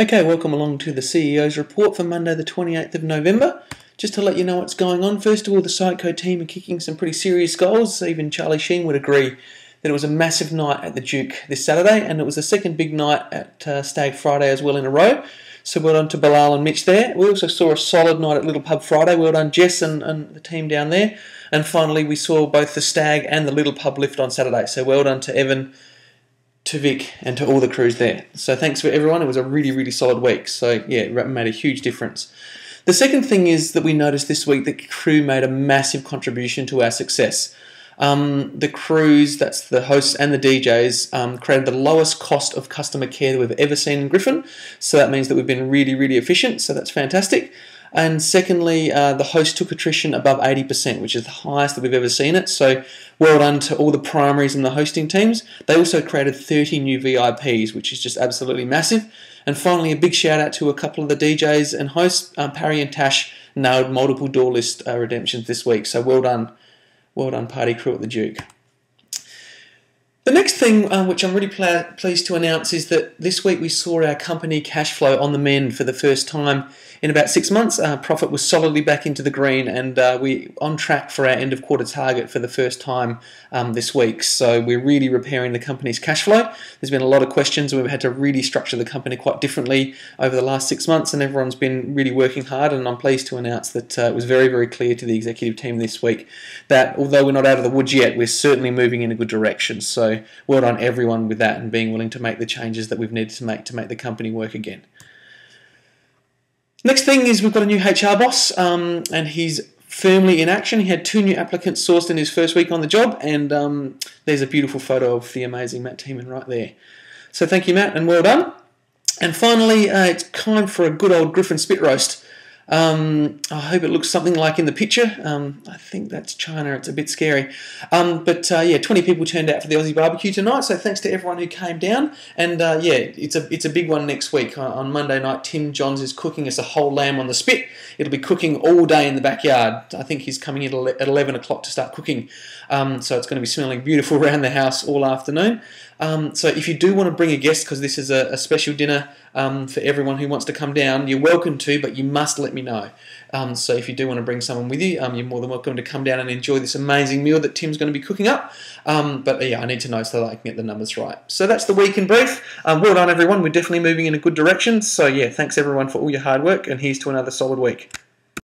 Okay, welcome along to the CEO's report for Monday the 28th of November. Just to let you know what's going on, first of all, the Psycho team are kicking some pretty serious goals. Even Charlie Sheen would agree that it was a massive night at the Duke this Saturday, and it was the second big night at Stag Friday as well in a row. So well done to Bilal and Mitch there. We also saw a solid night at Little Pub Friday. Well done Jess and the team down there. And finally, we saw both the Stag and the Little Pub lift on Saturday. So well done to Evan, to Vic, and to all the crews there. So thanks for everyone. It was a really, really solid week. So yeah, it made a huge difference. The second thing is that we noticed this week that crew made a massive contribution to our success. The crews, that's the hosts and the DJs, created the lowest cost of customer care that we've ever seen in Griffin. So that means that we've been really, really efficient. So that's fantastic. And secondly, the host took attrition above 80%, which is the highest that we've ever seen it. So well done to all the primaries and the hosting teams. They also created 30 new VIPs, which is just absolutely massive. And finally, a big shout out to a couple of the DJs and hosts. Parry and Tash nailed multiple door list redemptions this week. So well done party crew at the Duke. The next thing which I'm really pleased to announce is that this week we saw our company cash flow on the mend for the first time in about 6 months. Profit was solidly back into the green, and we're on track for our end of quarter target for the first time this week. So we're really repairing the company's cash flow. There's been a lot of questions, and we've had to really structure the company quite differently over the last 6 months, and everyone's been really working hard, and I'm pleased to announce that it was very, very clear to the executive team this week that although we're not out of the woods yet, we're certainly moving in a good direction. So well done everyone with that and being willing to make the changes that we've needed to make the company work again. Next thing is we've got a new HR boss, and he's firmly in action. He had 2 new applicants sourced in his first week on the job, and there's a beautiful photo of the amazing Matt Teeman right there. So thank you, Matt, and well done. And finally, it's time for a good old Griffin spit roast. I hope it looks something like in the picture. I think that's China. It's a bit scary. Yeah, 20 people turned out for the Aussie barbecue tonight, so thanks to everyone who came down. And yeah, it's a big one next week. On Monday night, Tim Johns is cooking us a whole lamb on the spit. It'll be cooking all day in the backyard. I think he's coming in at 11 o'clock to start cooking. So it's going to be smelling beautiful around the house all afternoon. So if you do want to bring a guest, because this is a special dinner for everyone who wants to come down, you're welcome to, but you must let me know. So if you do want to bring someone with you, you're more than welcome to come down and enjoy this amazing meal that Tim's going to be cooking up. But yeah, I need to know so that I can get the numbers right. So that's the week in brief. Well done everyone, we're definitely moving in a good direction. So yeah, thanks everyone for all your hard work, and here's to another solid week.